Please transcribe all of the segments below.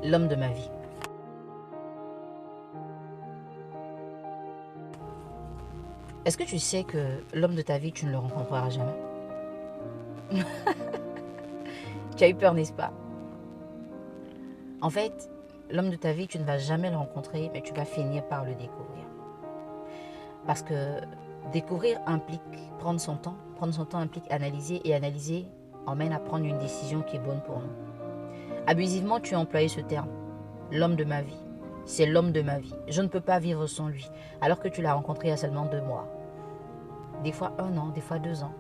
l'homme de ma vie. Est-ce que tu sais que l'homme de ta vie, tu ne le rencontreras jamais? Tu as eu peur, n'est-ce pas? En fait, l'homme de ta vie, tu ne vas jamais le rencontrer, mais tu vas finir par le découvrir. Parce que découvrir implique prendre son temps. Prendre son temps implique analyser, et analyser emmène à prendre une décision qui est bonne pour nous. Abusivement, tu as employé ce terme. L'homme de ma vie. C'est l'homme de ma vie. Je ne peux pas vivre sans lui. Alors que tu l'as rencontré il y a seulement 2 mois. Des fois 1 an, des fois 2 ans.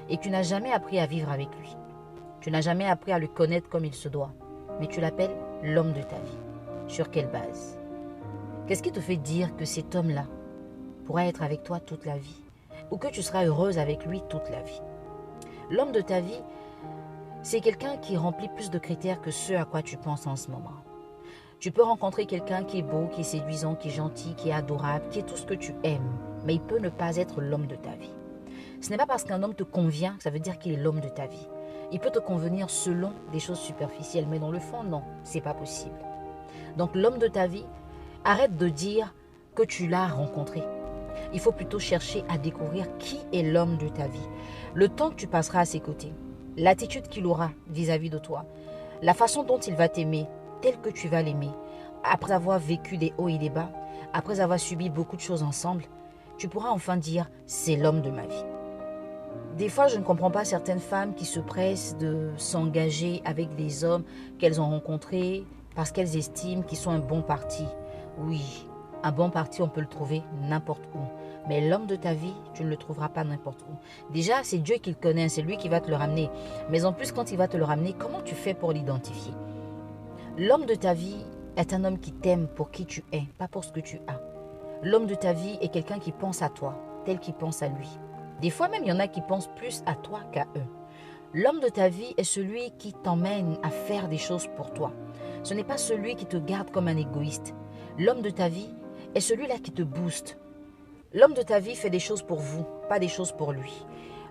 Et tu n'as jamais appris à vivre avec lui. Tu n'as jamais appris à le connaître comme il se doit. Mais tu l'appelles l'homme de ta vie. Sur quelle base? Qu'est-ce qui te fait dire que cet homme-là pourra être avec toi toute la vie? Ou que tu seras heureuse avec lui toute la vie? L'homme de ta vie, c'est quelqu'un qui remplit plus de critères que ceux à quoi tu penses en ce moment. Tu peux rencontrer quelqu'un qui est beau, qui est séduisant, qui est gentil, qui est adorable, qui est tout ce que tu aimes. Mais il peut ne pas être l'homme de ta vie. Ce n'est pas parce qu'un homme te convient que ça veut dire qu'il est l'homme de ta vie. Il peut te convenir selon des choses superficielles, mais dans le fond, non, c'est pas possible. Donc l'homme de ta vie, arrête de dire que tu l'as rencontré. Il faut plutôt chercher à découvrir qui est l'homme de ta vie. Le temps que tu passeras à ses côtés, l'attitude qu'il aura vis-à-vis de toi, la façon dont il va t'aimer, tel que tu vas l'aimer, après avoir vécu des hauts et des bas, après avoir subi beaucoup de choses ensemble, tu pourras enfin dire « c'est l'homme de ma vie ». Des fois, je ne comprends pas certaines femmes qui se pressent de s'engager avec des hommes qu'elles ont rencontrés parce qu'elles estiment qu'ils sont un bon parti. Oui, un bon parti, on peut le trouver n'importe où. Mais l'homme de ta vie, tu ne le trouveras pas n'importe où. Déjà, c'est Dieu qui le connaît, c'est lui qui va te le ramener. Mais en plus, quand il va te le ramener, comment tu fais pour l'identifier? L'homme de ta vie est un homme qui t'aime pour qui tu es, pas pour ce que tu as. L'homme de ta vie est quelqu'un qui pense à toi, tel qu'il pense à lui. Des fois même, il y en a qui pensent plus à toi qu'à eux. L'homme de ta vie est celui qui t'emmène à faire des choses pour toi. Ce n'est pas celui qui te garde comme un égoïste. L'homme de ta vie est celui-là qui te booste. L'homme de ta vie fait des choses pour vous, pas des choses pour lui.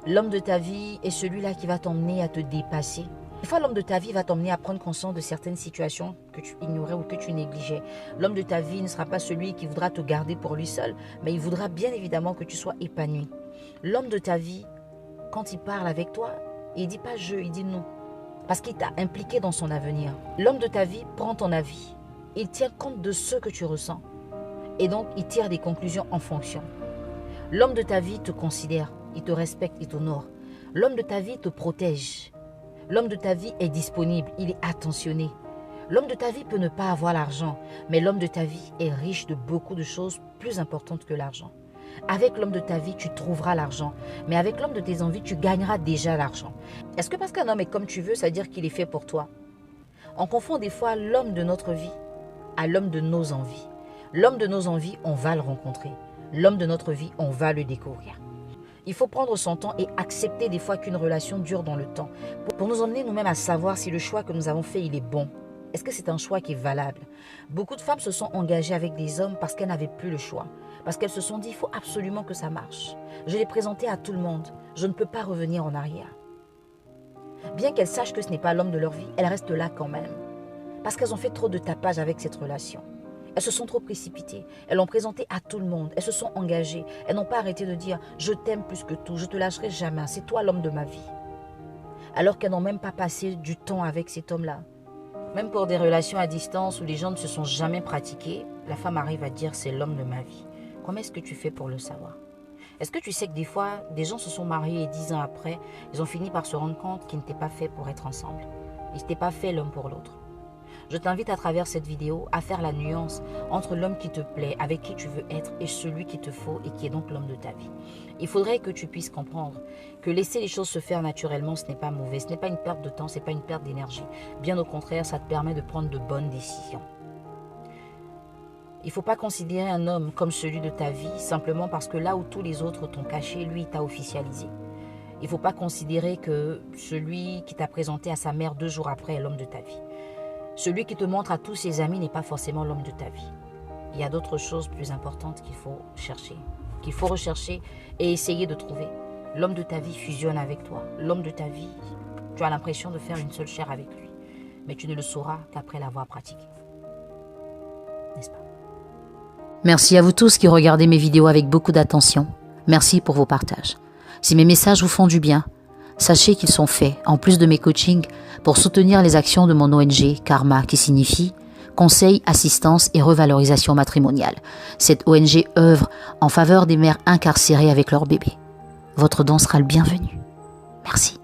L'homme de ta vie est celui-là qui va t'emmener à te dépasser. Des fois, l'homme de ta vie va t'emmener à prendre conscience de certaines situations que tu ignorais ou que tu négligeais. L'homme de ta vie ne sera pas celui qui voudra te garder pour lui seul, mais il voudra bien évidemment que tu sois épanoui. L'homme de ta vie, quand il parle avec toi, il ne dit pas « je », il dit « nous ». Parce qu'il t'a impliqué dans son avenir. L'homme de ta vie prend ton avis. Il tient compte de ce que tu ressens. Et donc, il tire des conclusions en fonction. L'homme de ta vie te considère, il te respecte, il t'honore. L'homme de ta vie te protège. L'homme de ta vie est disponible, il est attentionné. L'homme de ta vie peut ne pas avoir l'argent, mais l'homme de ta vie est riche de beaucoup de choses plus importantes que l'argent. Avec l'homme de ta vie, tu trouveras l'argent. Mais avec l'homme de tes envies, tu gagneras déjà l'argent. Est-ce que parce qu'un homme est comme tu veux, ça veut dire qu'il est fait pour toi? On confond des fois l'homme de notre vie à l'homme de nos envies. L'homme de nos envies, on va le rencontrer. L'homme de notre vie, on va le découvrir. Il faut prendre son temps et accepter des fois qu'une relation dure dans le temps. Pour nous emmener nous-mêmes à savoir si le choix que nous avons fait, il est bon. Est-ce que c'est un choix qui est valable? Beaucoup de femmes se sont engagées avec des hommes parce qu'elles n'avaient plus le choix. Parce qu'elles se sont dit, il faut absolument que ça marche. Je l'ai présenté à tout le monde. Je ne peux pas revenir en arrière. Bien qu'elles sachent que ce n'est pas l'homme de leur vie, elles restent là quand même. Parce qu'elles ont fait trop de tapage avec cette relation. Elles se sont trop précipitées. Elles l'ont présenté à tout le monde. Elles se sont engagées. Elles n'ont pas arrêté de dire, je t'aime plus que tout, je ne te lâcherai jamais. C'est toi l'homme de ma vie. Alors qu'elles n'ont même pas passé du temps avec cet homme-là. Même pour des relations à distance où les gens ne se sont jamais pratiqués, la femme arrive à dire c'est l'homme de ma vie. Comment est-ce que tu fais pour le savoir? Est-ce que tu sais que des fois, des gens se sont mariés et 10 ans après, ils ont fini par se rendre compte qu'ils n'étaient pas faits pour être ensemble. Ils n'étaient pas faits l'un pour l'autre. Je t'invite à travers cette vidéo à faire la nuance entre l'homme qui te plaît, avec qui tu veux être, et celui qu'il te faut et qui est donc l'homme de ta vie. Il faudrait que tu puisses comprendre que laisser les choses se faire naturellement, ce n'est pas mauvais, ce n'est pas une perte de temps, ce n'est pas une perte d'énergie. Bien au contraire, ça te permet de prendre de bonnes décisions. Il ne faut pas considérer un homme comme celui de ta vie simplement parce que là où tous les autres t'ont caché, lui, il t'a officialisé. Il ne faut pas considérer que celui qui t'a présenté à sa mère 2 jours après est l'homme de ta vie. Celui qui te montre à tous ses amis n'est pas forcément l'homme de ta vie. Il y a d'autres choses plus importantes qu'il faut chercher, qu'il faut rechercher et essayer de trouver. L'homme de ta vie fusionne avec toi. L'homme de ta vie, tu as l'impression de faire une seule chair avec lui. Mais tu ne le sauras qu'après l'avoir pratiqué. n'est-ce pas? Merci à vous tous qui regardez mes vidéos avec beaucoup d'attention. Merci pour vos partages. Si mes messages vous font du bien, sachez qu'ils sont faits, en plus de mes coachings, pour soutenir les actions de mon ONG Karma, qui signifie Conseil, Assistance et Revalorisation Matrimoniale. Cette ONG œuvre en faveur des mères incarcérées avec leurs bébés. Votre don sera le bienvenu. Merci.